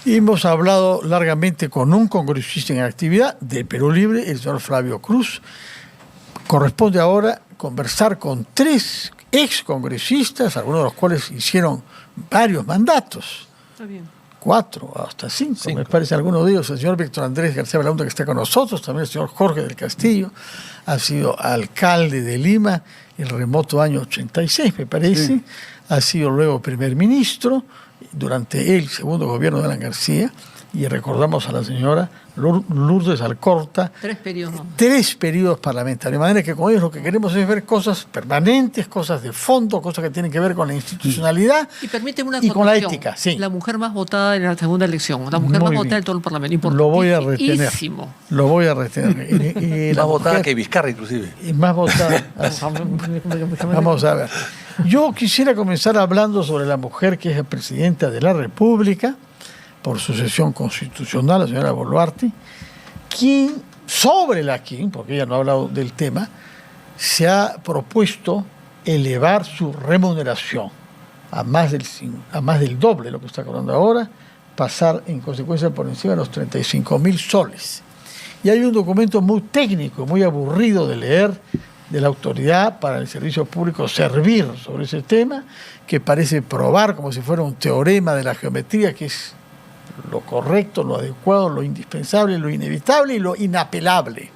Hemos hablado largamente con un congresista en actividad de Perú Libre, el señor Flavio Cruz. Corresponde ahora conversar con 3 excongresistas, algunos de los cuales hicieron varios mandatos. Está bien. 4, hasta 5, me parece, algunos de ellos. El señor Víctor Andrés García Belaúnde, que está con nosotros, también el señor Jorge del Castillo, ha sido alcalde de Lima el remoto año 86, me parece. Sí. Ha sido luego primer ministro durante el segundo gobierno de Alan García, y recordamos a la señora Lourdes Alcorta. 3 periodos. 3 periodos parlamentarios. De manera que con ellos lo que queremos es ver cosas permanentes, cosas de fondo, cosas que tienen que ver con la institucionalidad y permíteme una y con la ética. Sí. La mujer más votada en la segunda elección, la mujer más votada en todo el Parlamento. Lo voy a retener. Lo voy a retener. Y más votada que Vizcarra, inclusive. Y más votada. Vamos a ver. Yo quisiera comenzar hablando sobre la mujer que es presidenta de la República por sucesión constitucional, la señora Boluarte, quien, porque ella no ha hablado del tema, se ha propuesto elevar su remuneración a más del doble de lo que está cobrando ahora, pasar en consecuencia por encima de los 35.000 soles. Y hay un documento muy técnico, muy aburrido de leer, de la Autoridad para el Servicio Público Servir sobre ese tema, que parece probar como si fuera un teorema de la geometría, que es lo correcto, lo adecuado, lo indispensable, lo inevitable y lo inapelable.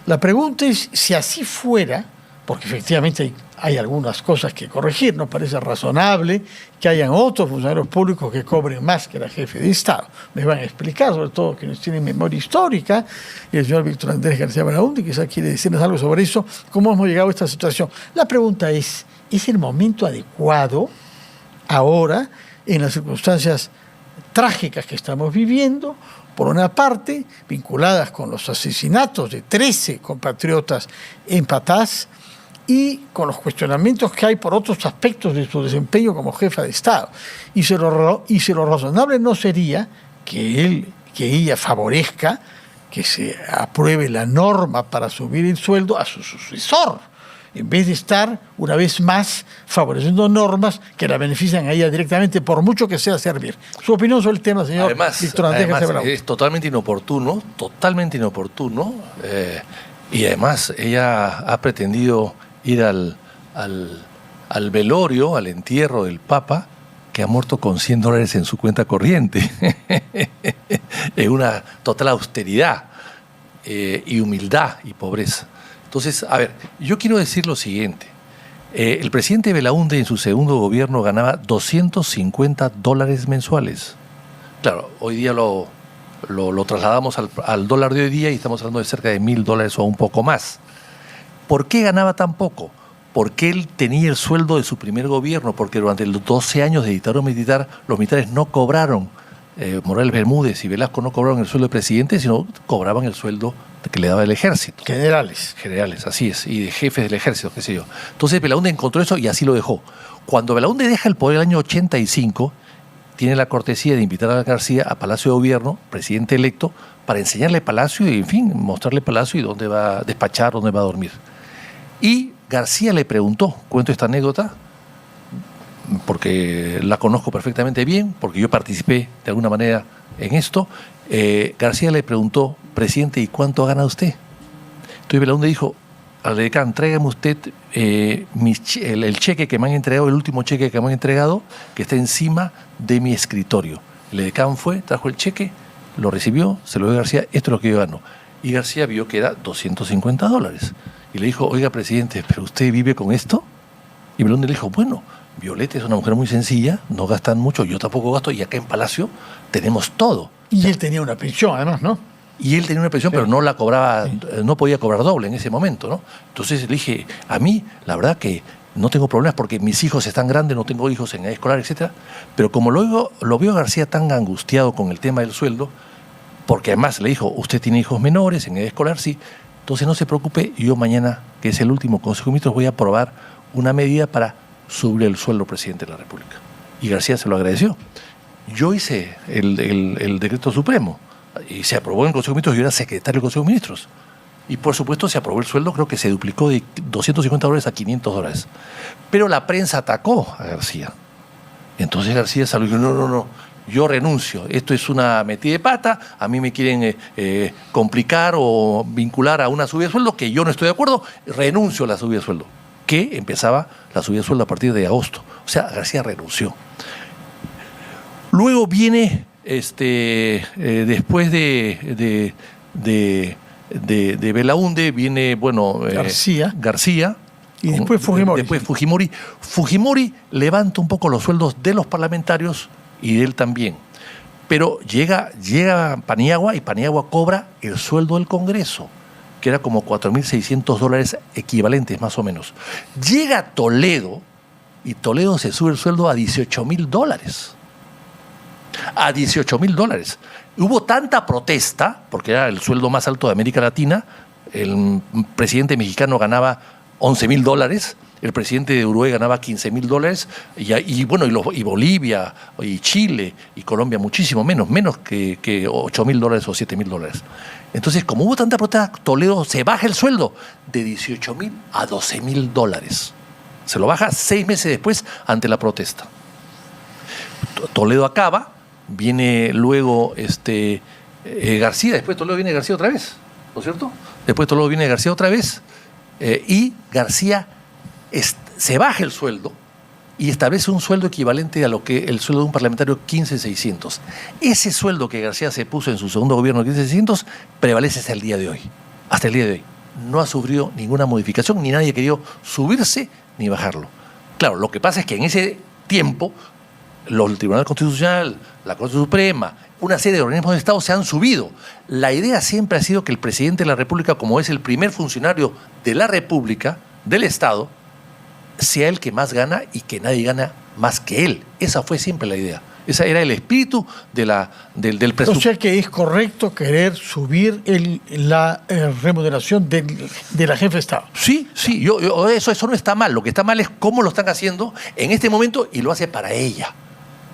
La pregunta es si así fuera, porque efectivamente hay algunas cosas que corregir, no parece razonable que hayan otros funcionarios públicos que cobren más que la jefe de Estado. Me van a explicar, sobre todo quienes tienen memoria histórica, y el señor Víctor Andrés García Belaúnde quizás quiere decirnos algo sobre eso, cómo hemos llegado a esta situación. La pregunta ¿es el momento adecuado ahora, en las circunstancias trágicas que estamos viviendo, por una parte, vinculadas con los asesinatos de 13 compatriotas en Patás y con los cuestionamientos que hay por otros aspectos de su desempeño como jefa de Estado? Y si lo razonable no sería que ella favorezca que se apruebe la norma para subir el sueldo a su sucesor, en vez de estar, una vez más, favoreciendo normas que la benefician a ella directamente, por mucho que sea servir. Su opinión sobre el tema, señor Víctor Andrés García Belaúnde. Es totalmente inoportuno, y además ella ha pretendido ir al velorio, al entierro del Papa, que ha muerto con $100 en su cuenta corriente. Es una total austeridad y humildad y pobreza. Entonces, a ver, yo quiero decir lo siguiente. El presidente Belaúnde en su segundo gobierno ganaba $250 mensuales. Claro, hoy día lo trasladamos al dólar de hoy día y estamos hablando de cerca de $1.000 o un poco más. ¿Por qué ganaba tan poco? Porque él tenía el sueldo de su primer gobierno, porque durante los 12 años de dictadura militar, los militares no cobraron, Morales Bermúdez y Velasco no cobraron el sueldo de presidente, sino cobraban el sueldo que le daba el ejército. Generales, así es, y de jefes del ejército, qué sé yo. Entonces Belaúnde encontró eso y así lo dejó. Cuando Belaúnde deja el poder el año 85, tiene la cortesía de invitar a García a Palacio de Gobierno, presidente electo, para enseñarle Palacio y, en fin, mostrarle Palacio y dónde va a despachar, dónde va a dormir. Y García le preguntó, cuento esta anécdota, porque la conozco perfectamente bien, porque yo participé de alguna manera en esto. García le preguntó, presidente, ¿y cuánto gana usted? Entonces Belaúnde dijo al decán, tráigame usted el cheque que me han entregado, el último cheque que me han entregado, que está encima de mi escritorio. El decán fue, trajo el cheque, lo recibió, se lo dio a García, esto es lo que yo gano. Y García vio que era $250. Y le dijo, oiga, presidente, ¿pero usted vive con esto? Y Belaúnde le dijo, bueno, Violeta es una mujer muy sencilla, no gastan mucho, yo tampoco gasto, y acá en Palacio tenemos todo. Y él tenía una pensión, además, ¿no? Y él tenía una pensión, sí, pero no la cobraba, sí, no podía cobrar doble en ese momento, ¿no? Entonces le dije, a mí, la verdad que no tengo problemas porque mis hijos están grandes, no tengo hijos en edad escolar, etcétera. Pero como lo veo a García tan angustiado con el tema del sueldo, porque además le dijo, usted tiene hijos menores en edad escolar, sí. Entonces no se preocupe, yo mañana, que es el último Consejo de Ministros, voy a aprobar una medida para subir el sueldo al presidente de la República. Y García se lo agradeció. Yo hice el decreto supremo y se aprobó en el Consejo de Ministros, yo era secretario del Consejo de Ministros. Y por supuesto se aprobó el sueldo, creo que se duplicó de $250 a $500. Pero la prensa atacó a García. Entonces García salió y dijo, no, yo renuncio, esto es una metida de pata, a mí me quieren complicar o vincular a una subida de sueldo que yo no estoy de acuerdo, renuncio a la subida de sueldo, que empezaba la subida de sueldo a partir de agosto. O sea, García renunció. Luego viene, después de Belaúnde, viene, bueno, García. Y después Fujimori. Fujimori levanta un poco los sueldos de los parlamentarios y de él también. Pero llega Paniagua y Paniagua cobra el sueldo del Congreso, que era como $4.600 equivalentes más o menos. Llega Toledo y Toledo se sube el sueldo a $18.000. A $18.000. Hubo tanta protesta, porque era el sueldo más alto de América Latina, el presidente mexicano ganaba $11.000, el presidente de Uruguay ganaba $15.000, y Bolivia, y Chile, y Colombia muchísimo menos que $8.000 o $7.000. Entonces, como hubo tanta protesta, Toledo se baja el sueldo de $18.000 a $12.000. Se lo baja 6 meses después ante la protesta. Toledo acaba, viene luego García, después Toledo viene García otra vez, ¿no es cierto? Después Toledo viene García otra vez, y García se baja el sueldo y establece un sueldo equivalente a lo que el sueldo de un parlamentario, 15.600. Ese sueldo que García se puso en su segundo gobierno, 15.600, prevalece hasta el día de hoy. Hasta el día de hoy. No ha sufrido ninguna modificación, ni nadie ha querido subirse ni bajarlo. Claro, lo que pasa es que en ese tiempo el Tribunal Constitucional, la Corte Suprema, una serie de organismos de Estado se han subido. La idea siempre ha sido que el presidente de la República, como es el primer funcionario de la República, del Estado, sea el que más gana y que nadie gana más que él. Esa fue siempre la idea. Ese era el espíritu del presupuesto. O sea que es correcto querer subir la remuneración de la jefe de Estado. Sí, eso no está mal. Lo que está mal es cómo lo están haciendo en este momento y lo hace para ella.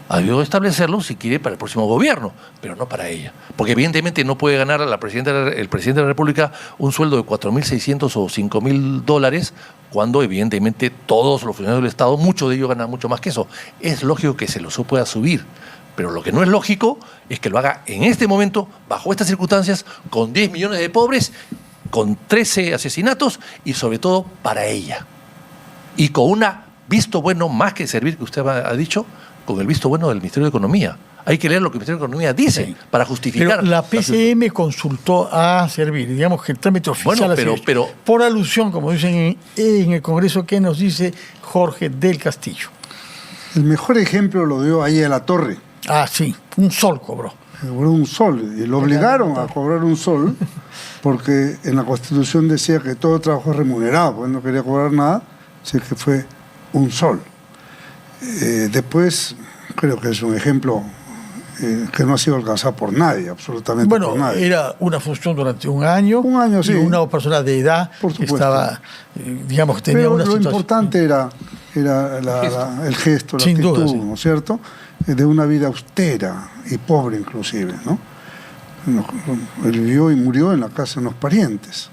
Ha debido establecerlo si quiere para el próximo gobierno, pero no para ella. Porque evidentemente no puede ganar el presidente de la República un sueldo de $4.600 o $5.000 cuando evidentemente todos los funcionarios del Estado, muchos de ellos ganan mucho más que eso. Es lógico que se lo pueda subir, pero lo que no es lógico es que lo haga en este momento, bajo estas circunstancias, con 10 millones de pobres, con 13 asesinatos y sobre todo para ella. Y con una visto bueno más que servir, que usted ha dicho, con el visto bueno del Ministerio de Economía. Hay que leer lo que el Ministerio de Economía dice para justificar. Pero la PCM consultó a servir, digamos que el trámite oficial pero por alusión, como dicen en el Congreso, ¿qué nos dice Jorge del Castillo? El mejor ejemplo lo dio ahí a la Torre. Ah, sí, un sol cobró. Cobró un sol, y lo obligaron a cobrar un sol, porque en la Constitución decía que todo trabajo es remunerado, porque no quería cobrar nada, así que fue un sol. Después, creo que es un ejemplo que no ha sido alcanzado por nadie, absolutamente por nadie. Bueno, era una función durante un año. Un año, sí. Y una persona de edad que estaba, digamos, que tenía pero una lo situación. Importante era el gesto, la sin actitud, duda, sí. ¿no es cierto?, de una vida austera y pobre inclusive, ¿no? Él vivió y murió en la casa de unos parientes.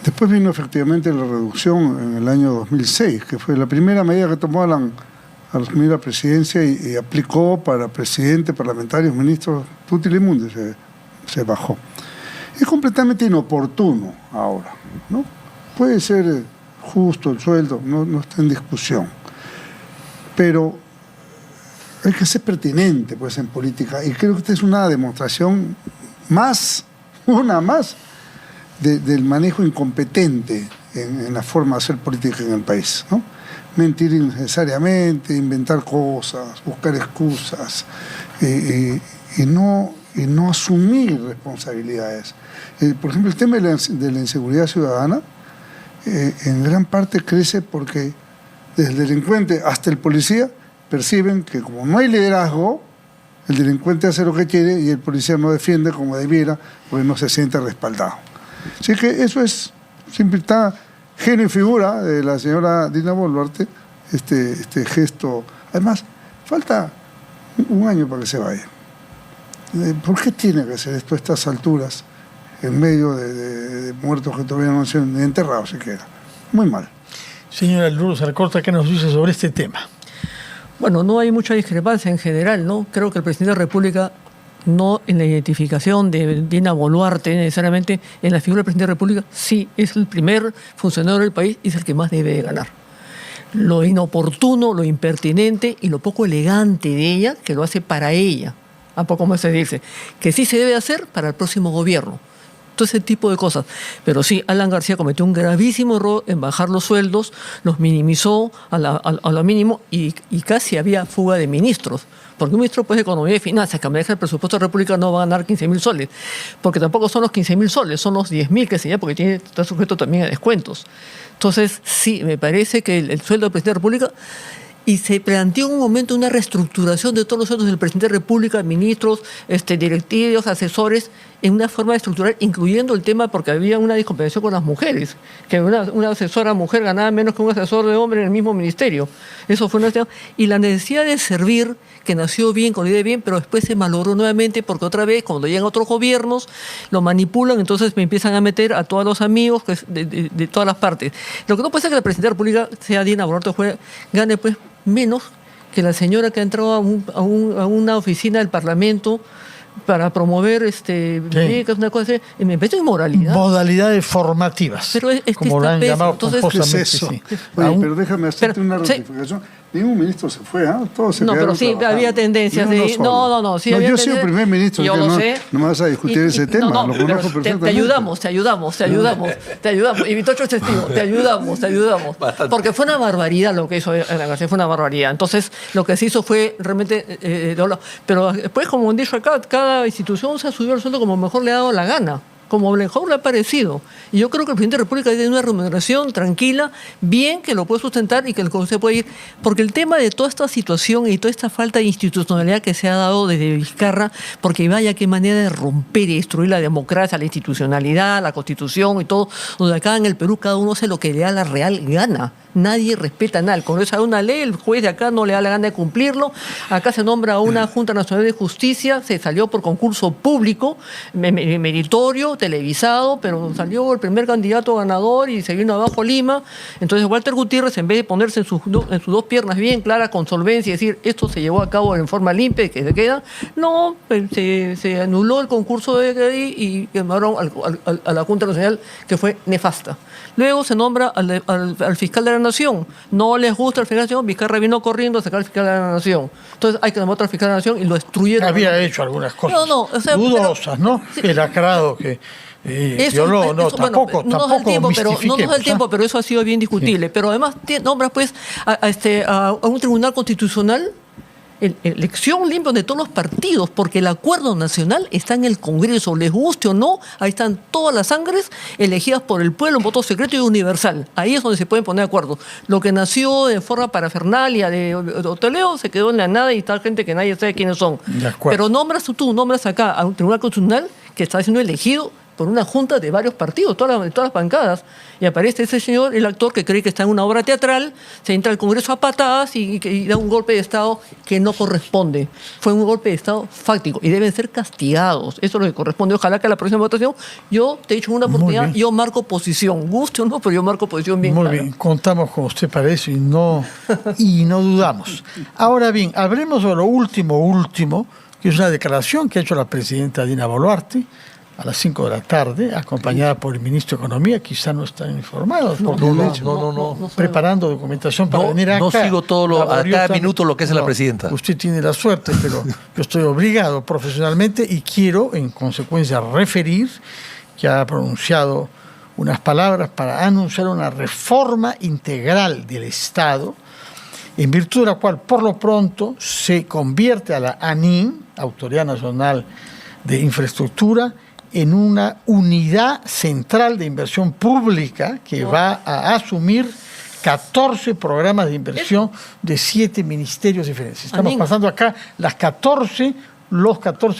Después vino efectivamente la reducción en el año 2006, que fue la primera medida que tomó al asumir la presidencia y aplicó para presidente, parlamentarios, ministros, tutilimundi, se bajó. Es completamente inoportuno ahora, ¿no? Puede ser justo el sueldo, no está en discusión, pero hay que ser pertinente pues en política, y creo que esta es una demostración una más del manejo incompetente en la forma de hacer política en el país, ¿no? Mentir innecesariamente, inventar cosas, buscar excusas y no asumir responsabilidades. Por ejemplo, el tema de la inseguridad ciudadana en gran parte crece porque desde el delincuente hasta el policía perciben que como no hay liderazgo, el delincuente hace lo que quiere y el policía no defiende como debiera porque no se siente respaldado. Así que eso es, siempre está genio y figura de la señora Dina Boluarte, este gesto. Además, falta un año para que se vaya. ¿Por qué tiene que hacer esto a estas alturas, en medio de muertos que todavía no han sido ni enterrados siquiera? Muy mal. Señora Lourdes Alcorta, ¿qué nos dice sobre este tema? Bueno, no hay mucha discrepancia en general, ¿no? Creo que el presidente de la República, no en la identificación de Dina Boluarte necesariamente, en la figura del presidente de la República, sí es el primer funcionario del país y es el que más debe de ganar. Lo inoportuno, lo impertinente y lo poco elegante de ella, que lo hace para ella, a poco más se dice, que sí se debe hacer para el próximo gobierno. Todo ese tipo de cosas. Pero sí, Alan García cometió un gravísimo error en bajar los sueldos, los minimizó a lo mínimo y casi había fuga de ministros. Porque un ministro pues, de Economía y Finanzas que maneja el presupuesto de la República no va a ganar 15.000 soles. Porque tampoco son los 15.000 soles, son los 10.000 que se llama, porque está sujeto también a descuentos. Entonces, sí, me parece que el sueldo del presidente de la República... Y se planteó en un momento una reestructuración de todos los sueldos del presidente de la República, ministros, directivos, asesores, en una forma de estructurar, incluyendo el tema porque había una descompensación con las mujeres, que una asesora mujer ganaba menos que un asesor de hombre en el mismo ministerio. Eso fue una... Y la necesidad de servir, que nació bien, con la idea de bien, pero después se malogró nuevamente porque otra vez, cuando llegan otros gobiernos, lo manipulan, entonces me empiezan a meter a todos los amigos de todas las partes. Lo que no puede ser que la presidenta de la República sea Dina Boluarte, gane pues menos que la señora que ha entrado a una oficina del Parlamento para promover becas, una cosa así, me parece inmoralidad. Modalidades formativas. Pero es como que lo han está llamado entonces, pomposamente. ¿qué es eso? Sí. Oye, pero déjame hacerte una rectificación. Ningún ministro se fue, ¿ah? Todos se no, quedaron pero sí, trabajando. había tendencias de... No, sí había yo soy el primer ministro, yo que lo no, sé. no me vas a discutir ese tema, lo conozco perfectamente. Te ayudamos. Y Vitocho es testigo, te ayudamos. Bastante. Porque fue una barbaridad lo que hizo Alan García, fue una barbaridad. Entonces, lo que se hizo fue realmente... pero después, como han dicho acá, cada institución se ha subido al sueldo como mejor le ha dado la gana. Como mejor le ha parecido. Y yo creo que el presidente de la República tiene una remuneración tranquila, bien, que lo puede sustentar y que el Consejo puede ir. Porque el tema de toda esta situación y toda esta falta de institucionalidad que se ha dado desde Vizcarra, porque vaya qué manera de romper y destruir la democracia, la institucionalidad, la Constitución y todo, donde acá en el Perú cada uno hace lo que le da la real gana. Nadie respeta nada. El Congreso da una ley, el juez de acá no le da la gana de cumplirlo. Acá se nombra a una Junta Nacional de Justicia, se salió por concurso público, meritorio, televisado, pero salió el primer candidato ganador y se vino abajo Lima. Entonces Walter Gutiérrez, en vez de ponerse en sus dos piernas bien claras, con solvencia, y decir esto se llevó a cabo en forma limpia y que se queda, no, se anuló el concurso de ahí y llamaron a la Junta Nacional, que fue nefasta. Luego se nombra al fiscal de la Nación. No les gusta el fiscal de la Nación, Vizcarra vino corriendo a sacar al fiscal de la Nación. Entonces hay que nombrar al fiscal de la Nación y lo destruyeron. Había hecho algunas cosas dudosas, ¿no? Sí, el aclarado que... tampoco no nos da el tiempo, mistifiquemos, pero eso ha sido bien discutible. Sí. Pero además nombra pues a un tribunal constitucional, elección limpia de todos los partidos, porque el acuerdo nacional está en el Congreso, les guste o no, ahí están todas las sangres elegidas por el pueblo en voto secreto y universal. Ahí es donde se pueden poner de acuerdo. Lo que nació de forma parafernalia de hoteleo se quedó en la nada y está gente que nadie sabe quiénes son. Pero tú nombras acá a un tribunal constitucional que está siendo elegido por una junta de varios partidos, todas las bancadas, y aparece ese señor, el actor que cree que está en una obra teatral, se entra al Congreso a patadas y da un golpe de Estado que no corresponde. Fue un golpe de Estado fáctico y deben ser castigados. Eso es lo que corresponde. Ojalá que a la próxima votación, yo te he dicho una oportunidad, yo marco posición, guste o no, pero yo marco posición bien clara. Muy bien, contamos con usted para eso y no dudamos. Ahora bien, hablemos de lo último, que es una declaración que ha hecho la presidenta Dina Boluarte a las 5 de la tarde, acompañada por el ministro de Economía. Quizá no están informados. No. Preparando documentación para venir acá. No sigo a cada minuto lo que hace la presidenta. Usted tiene la suerte, pero yo estoy obligado profesionalmente y quiero, en consecuencia, referir que ha pronunciado unas palabras para anunciar una reforma integral del Estado, en virtud de la cual, por lo pronto, se convierte a la ANIM, Autoridad Nacional de Infraestructura, en una unidad central de inversión pública que va a asumir 14 programas de inversión de 7 ministerios diferentes. Estamos pasando acá los 14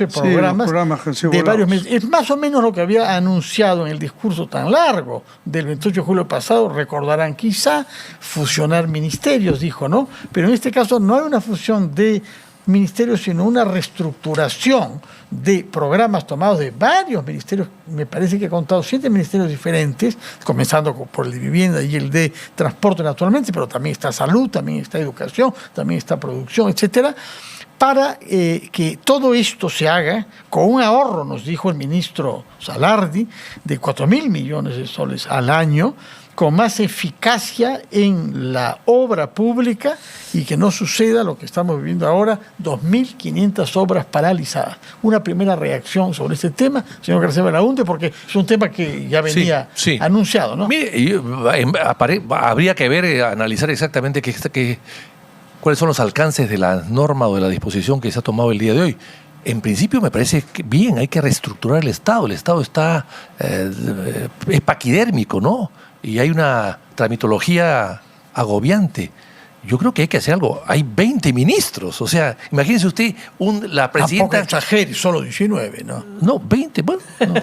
programas de varios meses. Es más o menos lo que había anunciado en el discurso tan largo del 28 de julio pasado. Recordarán quizá fusionar ministerios, dijo, ¿no? Pero en este caso no hay una fusión de ministerios, sino una reestructuración de programas tomados de varios ministerios. Me parece que he contado 7 ministerios diferentes, comenzando por el de vivienda y el de transporte naturalmente, pero también está salud, también está educación, también está producción, etcétera, para que todo esto se haga con un ahorro, nos dijo el ministro Salardi, de 4.000 millones de soles al año, con más eficacia en la obra pública y que no suceda lo que estamos viviendo ahora, 2.500 obras paralizadas. Una primera reacción sobre este tema, señor García Belaúnde, porque es un tema que ya venía anunciado, ¿no? Mire, habría que ver, analizar exactamente cuáles son los alcances de la norma o de la disposición que se ha tomado el día de hoy. En principio me parece que bien, hay que reestructurar el Estado. El Estado está es paquidérmico, ¿no? Y hay una tramitología agobiante. Yo creo que hay que hacer algo. Hay 20 ministros. O sea, imagínese usted, la presidenta... Tampoco exagere, solo 19, ¿no? No, 20, bueno,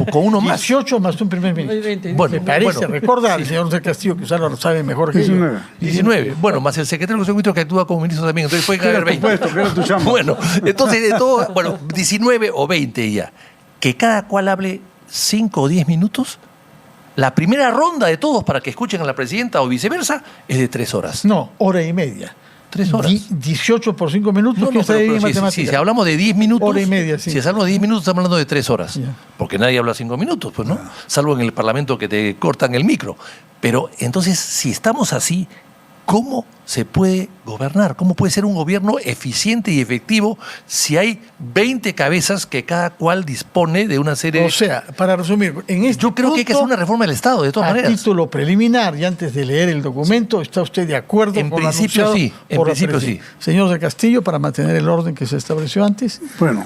con uno más. 18 más un primer ministro. 20, bueno, me parece recordar, el señor del Castillo, que usted lo sabe mejor que 19. yo. 19. Bueno, más el secretario de los ministros que actúa como ministro también. Entonces puede haber 20. Puesto, Bueno, entonces de todo, 19 o 20 ya. Que cada cual hable 5 o 10 minutos. La primera ronda de todos para que escuchen a la presidenta o viceversa es de 3 horas. No, hora y media. 3 horas. 18 por 5 minutos. No, pero si hablamos de 10 minutos, hora y media, sí. Si hablamos de 10 minutos, estamos hablando de 3 horas. Ya. Porque nadie habla 5 minutos, pues, ¿no? Salvo en el Parlamento que te cortan el micro. Pero entonces, si estamos así, ¿cómo se puede gobernar? ¿Cómo puede ser un gobierno eficiente y efectivo si hay 20 cabezas que cada cual dispone de una serie de... O sea, para resumir, en este yo creo que hay que hacer una reforma del Estado, de todas maneras. A título preliminar, y antes de leer el documento, ¿está usted de acuerdo en con lo principio anunciado sí, en por la principio presidenta? sí. Señor del Castillo, para mantener el orden que se estableció antes. Bueno,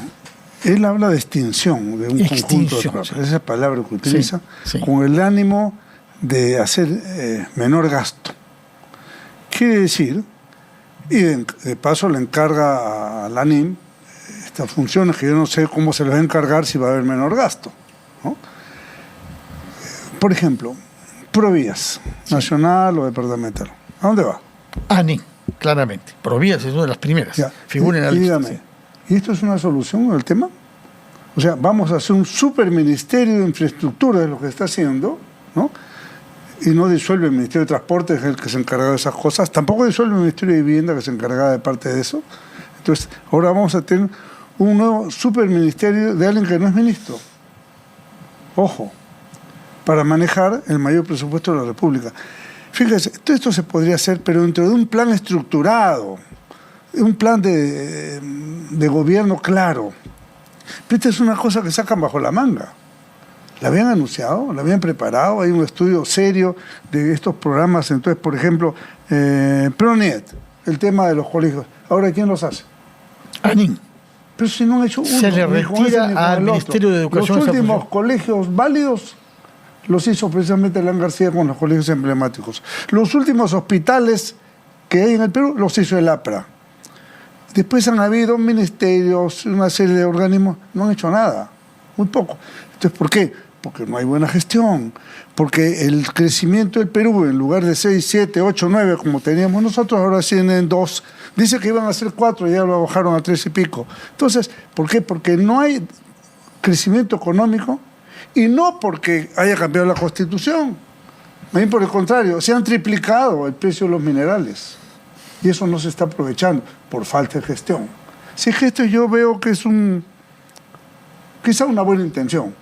él habla de extinción de un conjunto de programas. Esa palabra que utiliza, con el ánimo de hacer menor gasto. Quiere decir, y de paso le encarga a la ANIM estas funciones que yo no sé cómo se les va a encargar si va a haber menor gasto, ¿no? Por ejemplo, Provías, nacional o departamental. ¿A dónde va? ANIM, claramente. Provías es una de las primeras. Ya. Figura en la lista. Dígame, ¿y esto es una solución al tema? O sea, vamos a hacer un superministerio de infraestructura de lo que está haciendo, ¿no? Y no disuelve el Ministerio de Transporte, que es el que se encarga de esas cosas. Tampoco disuelve el Ministerio de Vivienda, que se encarga de parte de eso. Entonces, ahora vamos a tener un nuevo superministerio de alguien que no es ministro. Ojo, para manejar el mayor presupuesto de la República. Fíjese, todo esto se podría hacer, pero dentro de un plan estructurado, un plan de gobierno claro. Pero esta es una cosa que sacan bajo la manga. La habían anunciado, la habían preparado, hay un estudio serio de estos programas. Entonces, por ejemplo, PRONET, el tema de los colegios. Ahora, ¿quién los hace? ANIM. Pero si no han hecho uno. Se le retira al Ministerio de Educación. Los últimos colegios válidos los hizo precisamente Alan García con los colegios emblemáticos. Los últimos hospitales que hay en el Perú los hizo el APRA. Después han habido ministerios, una serie de organismos, no han hecho nada, muy poco. Entonces, ¿por qué? Porque no hay buena gestión, porque el crecimiento del Perú, en lugar de 6, 7, 8, 9, como teníamos nosotros, ahora tienen 2. Dice que iban a ser 4 y ya lo bajaron a 3 y pico. Entonces, ¿por qué? Porque no hay crecimiento económico y no porque haya cambiado la Constitución. Bien por el contrario, se han triplicado el precio de los minerales y eso no se está aprovechando por falta de gestión. Si es que esto yo veo que es quizá una buena intención,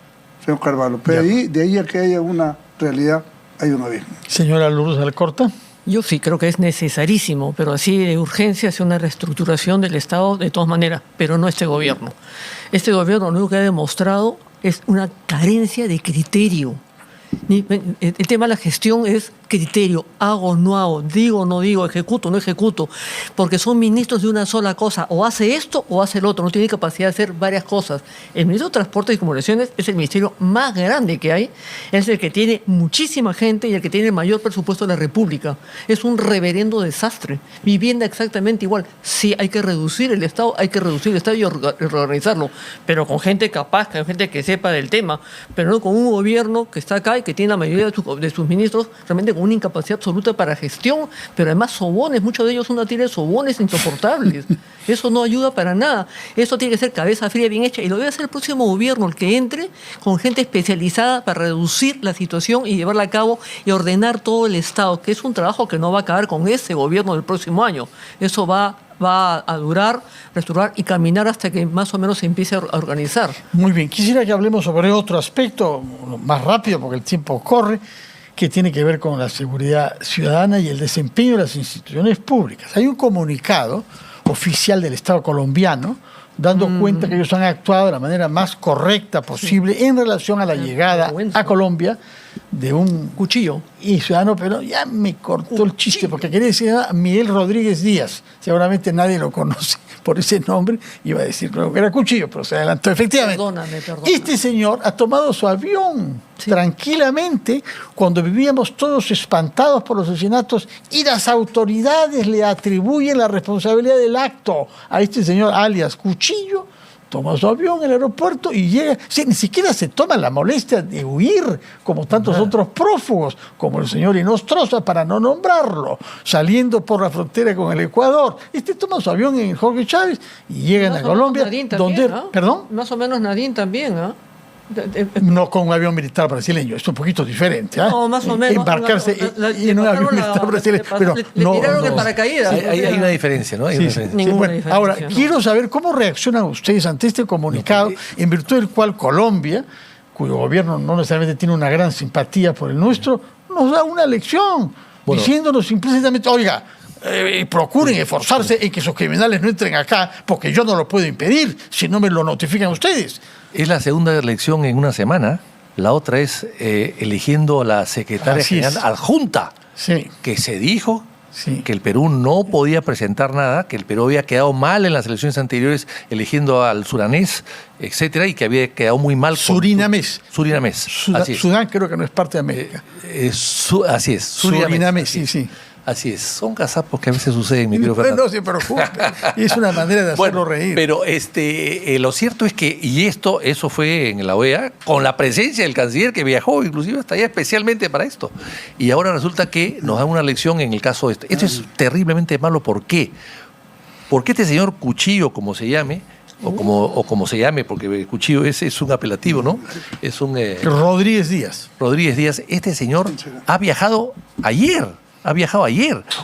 señor Carvalho, pero de ahí a que haya una realidad, hay un abismo. Señora Lourdes Alcorta. Yo sí creo que es necesarísimo, pero así de urgencia hacer una reestructuración del Estado de todas maneras, pero no este gobierno. Este gobierno lo único que ha demostrado es una carencia de criterio. El tema de la gestión es criterio, hago, no hago, digo, no digo, ejecuto, no ejecuto, porque son ministros de una sola cosa, o hace esto o hace el otro, no tiene capacidad de hacer varias cosas. El ministro de Transportes y Comunicaciones es el ministerio más grande que hay, es el que tiene muchísima gente y el que tiene el mayor presupuesto de la República. Es un reverendo desastre. Vivienda exactamente igual. Sí, hay que reducir el Estado, y reorganizarlo, pero con gente capaz, con gente que sepa del tema, pero no con un gobierno que está acá y que tiene la mayoría de sus ministros realmente con una incapacidad absoluta para gestión, pero además sobones, muchos de ellos son una tira de sobones insoportables. Eso no ayuda para nada. Eso tiene que ser cabeza fría, bien hecha, y lo debe hacer el próximo gobierno, el que entre con gente especializada para reducir la situación y llevarla a cabo y ordenar todo el Estado, que es un trabajo que no va a acabar con ese gobierno del próximo año. Eso va a durar, restaurar y caminar hasta que más o menos se empiece a organizar. Muy bien, quisiera que hablemos sobre otro aspecto, más rápido porque el tiempo corre, que tiene que ver con la seguridad ciudadana y el desempeño de las instituciones públicas. Hay un comunicado oficial del Estado colombiano dando cuenta que ellos han actuado de la manera más correcta posible en relación a la llegada a Colombia de un Cuchillo. y ciudadano, pero ya me cortó el chiste porque quería decir Miguel Rodríguez Díaz. Seguramente nadie lo conoce por ese nombre. Iba a decir creo que era Cuchillo, pero se adelantó. Efectivamente, Perdóname. este señor ha tomado su avión tranquilamente cuando vivíamos todos espantados por los asesinatos y las autoridades le atribuyen la responsabilidad del acto a este señor alias Cuchillo. Toma su avión en el aeropuerto y llega. Ni siquiera se toma la molestia de huir como tantos otros prófugos, como el señor Inostroza, para no nombrarlo, saliendo por la frontera con el Ecuador. Toma su avión en Jorge Chávez y llegan a Colombia. Donde, ¿Perdón? Más o menos Nadine también, ¿ah? No con un avión militar brasileño, es un poquito diferente. No, más o menos. Embarcarse en un avión militar brasileño. Pero le tiraron el paracaídas. Hay una diferencia, ¿no? Hay una diferencia. Ninguna diferencia, ahora, no. quiero saber cómo reaccionan ustedes ante este comunicado, en virtud del cual Colombia, cuyo gobierno no necesariamente tiene una gran simpatía por el nuestro, nos da una lección, diciéndonos implícitamente, oiga, procuren esforzarse en que esos criminales no entren acá, porque yo no lo puedo impedir si no me lo notifican ustedes. Es la segunda elección en una semana. La otra es eligiendo a la secretaria general adjunta, que se dijo que el Perú no podía presentar nada, que el Perú había quedado mal en las elecciones anteriores eligiendo al sudanés, etcétera, y que había quedado muy mal con Surinamés. Sudán creo que no es parte de América. Así es. Surinamés, sí. Así es, son gazapos que a veces suceden, mi querido Fernando. No se preocupe, es una manera de hacerlo reír. Pero lo cierto es que, eso fue en la OEA, con la presencia del canciller que viajó inclusive hasta allá especialmente para esto. Y ahora resulta que nos dan una lección en el caso de esto. Esto es terriblemente malo, ¿por qué? Porque este señor Cuchillo, como se llame, o como se llame, porque Cuchillo es un apelativo, ¿no? Es un... Rodríguez Díaz. Este señor ha viajado ayer.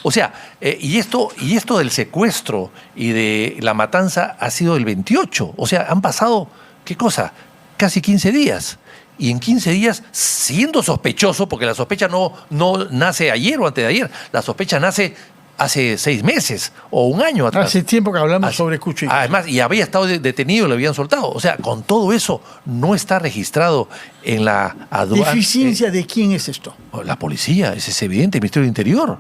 O sea, y esto del secuestro y de la matanza ha sido el 28. O sea, han pasado, ¿qué cosa? Casi 15 días. Y en 15 días, siendo sospechoso, porque la sospecha no nace ayer o antes de ayer, la sospecha nace hace 6 meses o un año atrás. Hace tiempo que hablamos sobre Cuchillo. Además, y había estado detenido, lo habían soltado. O sea, con todo eso no está registrado en la aduana. ¿Deficiencia de quién es esto? La policía, es evidente, el Ministerio del Interior.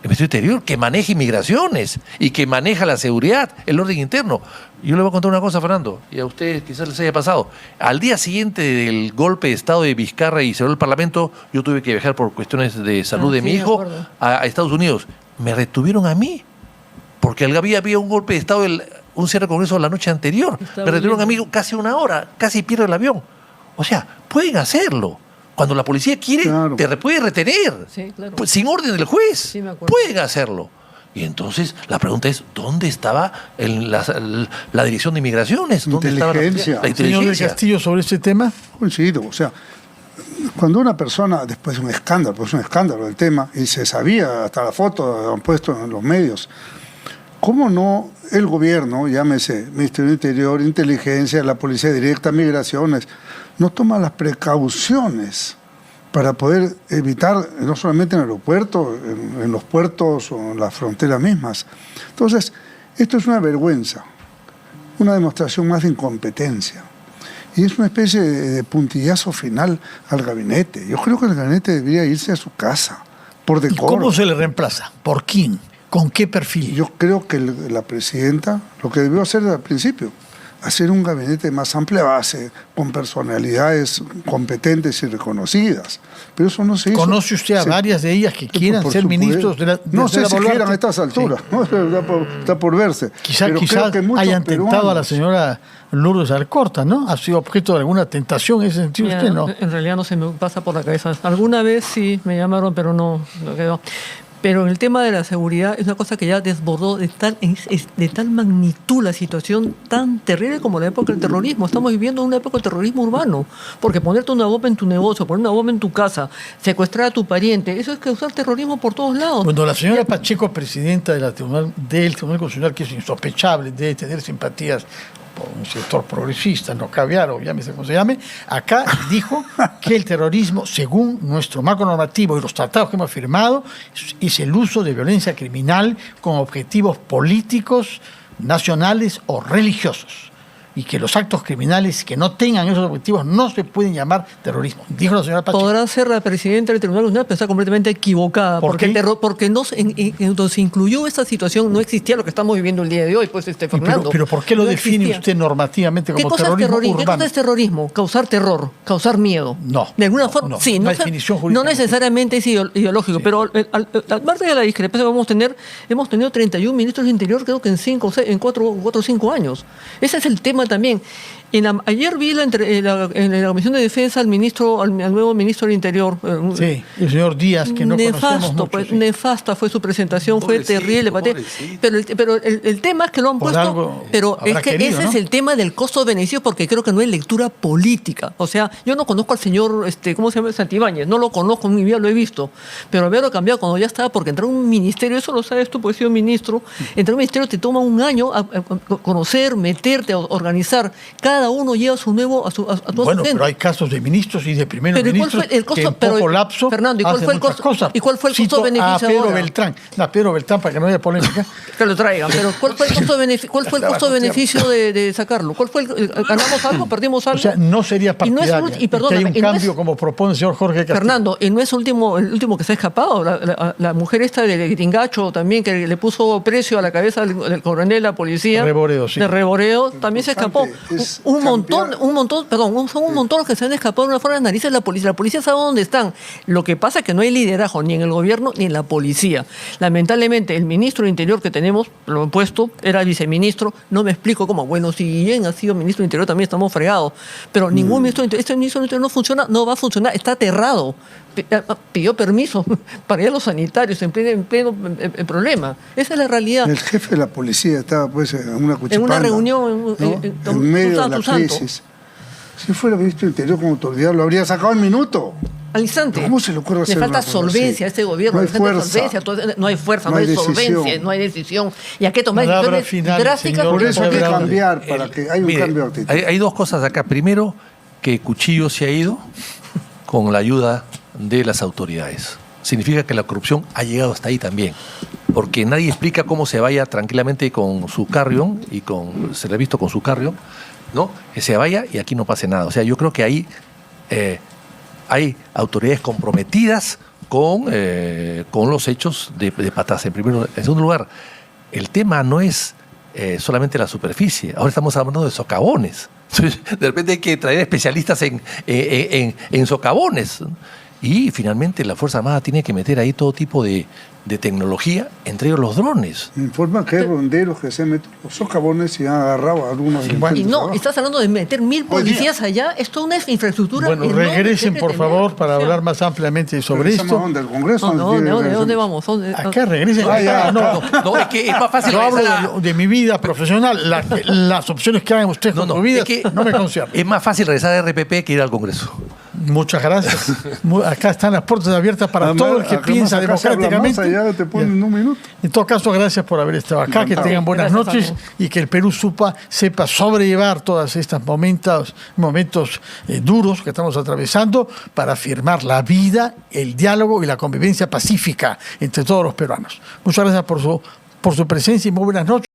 El Ministerio del Interior que maneja inmigraciones y que maneja la seguridad, el orden interno. Yo le voy a contar una cosa, Fernando, y a ustedes quizás les haya pasado. Al día siguiente del golpe de Estado de Vizcarra y cerró el Parlamento, yo tuve que viajar por cuestiones de salud de mi hijo a Estados Unidos. Me retuvieron a mí, porque había un golpe de Estado, un cierre de Congreso la noche anterior. Me retuvieron a mí casi una hora, casi pierdo el avión. O sea, pueden hacerlo. Cuando la policía quiere, te puede retener, pues, sin orden del juez. Pueden hacerlo. Y entonces la pregunta es, ¿dónde estaba la Dirección de Inmigraciones? ¿Dónde estaba la inteligencia? Señor del Castillo, sobre este tema. Coincido, o sea, cuando una persona, después de un escándalo, pues un escándalo del tema, y se sabía, hasta la foto han puesto en los medios, ¿cómo no el gobierno, llámese Ministerio del Interior, Inteligencia, la Policía Directa, Migraciones, no toma las precauciones para poder evitar, no solamente en el aeropuerto, en los puertos o en las fronteras mismas? Entonces, esto es una vergüenza, una demostración más de incompetencia. Y es una especie de puntillazo final al gabinete. Yo creo que el gabinete debería irse a su casa, por decoro. ¿Y cómo se le reemplaza? ¿Por quién? ¿Con qué perfil? Yo creo que la presidenta, lo que debió hacer al principio, hacer un gabinete de más amplia base, con personalidades competentes y reconocidas. Pero eso no se hizo. ¿Conoce usted a varias de ellas que quieran ser ministros de la No sé si Boluarte? quieran a estas alturas, ¿no? Está por verse. Quizás que muchos hayan tentado a la peruanos- señora Lourdes Alcorta, ¿no? ¿Ha sido objeto de alguna tentación en ese sentido Mira, usted? No. En realidad no se me pasa por la cabeza. Alguna vez sí me llamaron, pero no quedó. Pero el tema de la seguridad es una cosa que ya desbordó de tal magnitud la situación tan terrible como la época del terrorismo. Estamos viviendo una época del terrorismo urbano. Porque ponerte una bomba en tu negocio, poner una bomba en tu casa, secuestrar a tu pariente, eso es causar terrorismo por todos lados. Cuando la señora Pacheco, presidenta del Tribunal Constitucional, que es insospechable, debe tener simpatías por un sector progresista, no caviar, o llámese como se llame, acá dijo que el terrorismo, según nuestro marco normativo y los tratados que hemos firmado, es el uso de violencia criminal con objetivos políticos, nacionales o religiosos. Y que los actos criminales que no tengan esos objetivos no se pueden llamar terrorismo. Dijo la señora Pacheco. Podrá ser la presidenta del Tribunal Constitucional, pero está completamente equivocada. ¿Por porque qué? Porque no, cuando se incluyó esta situación no existía lo que estamos viviendo el día de hoy, pues Fernando. Pero ¿por qué lo No define existía. usted normativamente ¿Qué como cosa es terrorismo terrorismo? ¿Qué urbano? cosa es terrorismo? Causar terror, causar miedo. No, De alguna no, forma, no, sí. una No, definición jurídica. no necesariamente es ideológico, Sí. pero al margen de la discrepancia que hemos tenido 31 ministros del Interior, creo que en 4 o 5 años. Ese es el tema también. Ayer vi en la Comisión de Defensa al nuevo ministro del Interior. Sí, el señor Díaz, que no conocemos Nefasto, mucho. pues, Sí. nefasta fue su presentación, fue Pobrecito, terrible. pobrecito. Pero el tema es que lo han Por puesto, algo pero habrá es que querido, ese ¿no? es el tema del costo-beneficio, porque creo que no hay lectura política. O sea, yo no conozco al señor, ¿cómo se llama? Santibáñez, no lo conozco, en mi vida lo he visto, pero haberlo cambiado cuando ya estaba, porque entrar a un ministerio, eso lo sabes tú, porque he sido ministro, entrar a un ministerio te toma un año a conocer, meterte, a organizar. Cada uno lleva a su Bueno, gente. pero hay casos de ministros y de primeros Pero ¿y cuál ministros fue el costo? que en Pero, poco lapso Fernando, ¿y cuál hacen fue el muchas costo? cosas. ¿Y cuál fue el Cito costo-beneficio a Pedro ahora? Beltrán. No, Pedro Beltrán, para que no haya polémica. Que lo traigan, pero ¿cuál fue el costo-beneficio de sacarlo? ¿Cuál fue ¿ganamos algo, perdimos algo? O sea, no sería Y no es partidaria. y perdóname, que hay y un no es- cambio como propone el señor Jorge Castillo. Fernando, y no es el último que se ha escapado, la mujer esta de Gringacho también, que le puso precio a la cabeza del coronel de la policía. Reboredo, sí. De Reboredo, también se escapó. importante es Un montón, cambiar- son un montón los que se han escapado de una forma de narices de la policía. La policía sabe dónde están. Lo que pasa es que no hay liderazgo ni en el gobierno ni en la policía. Lamentablemente, el ministro de Interior que tenemos, lo he puesto, era viceministro. No me explico cómo. Bueno, si bien ha sido ministro de Interior, también estamos fregados. Pero ningún ministro de Interior, este ministro de Interior no funciona, no va a funcionar, está aterrado. Pidió permiso para ir a los sanitarios en pleno problema. Esa es la realidad. El jefe de la policía estaba pues en una cuchipanda, En una reunión, ¿no? en medio de la tu santo. crisis. Si fuera ministro de Interior como autoridad, lo habría sacado en minuto. Al instante. ¿Cómo se le ocurre hacer Le falta una cosa solvencia a así? este gobierno. No hay le falta fuerza. solvencia, no hay fuerza, no No hay hay solvencia, decisión. no hay decisión. Y hay que tomar Palabra decisiones final, drásticas. señor. Por eso hay que Bravo. cambiar, para que haya un Mire, cambio de actitud. hay dos cosas acá. Primero, que Cuchillo se ha ido con la ayuda de las autoridades. Significa que la corrupción ha llegado hasta ahí también. Porque nadie explica cómo se vaya tranquilamente con su carrión, se le ha visto con su carrión, ¿no? Que se vaya y aquí no pase nada. O sea, yo creo que ahí hay autoridades comprometidas con los hechos de Patas. En segundo lugar, el tema no es solamente la superficie. Ahora estamos hablando de socavones. De repente hay que traer especialistas en socavones. Y finalmente la Fuerza Armada tiene que meter ahí todo tipo de tecnología, entre ellos los drones. Me informan que hay ronderos que se meten los socavones y han agarrado a algunos delincuentes Y no, abajo. estás hablando de meter 1000 policías allá. Es toda una infraestructura. Bueno, enorme que regresen hay que por tener. favor para O sea, hablar más ampliamente sobre ¿Regresamos a esto. dónde? ¿Al Congreso? ¿Dónde vamos? Acá regresen. Ah, ya. Acá, no. No, es que es más fácil. Yo hablo regresar de mi vida profesional. Las opciones que hagan ustedes con su vida es que no me conciernen. es más fácil regresar a RPP que ir al Congreso. Muchas gracias. Acá están las puertas abiertas para todo el que piensa democráticamente. Ya te ponen un minuto. En todo caso, gracias por haber estado acá, que tengan buenas Gracias, noches amigo. y que el Perú sepa sobrellevar todos estos momentos duros que estamos atravesando para afirmar la vida, el diálogo y la convivencia pacífica entre todos los peruanos. Muchas gracias por su presencia y muy buenas noches.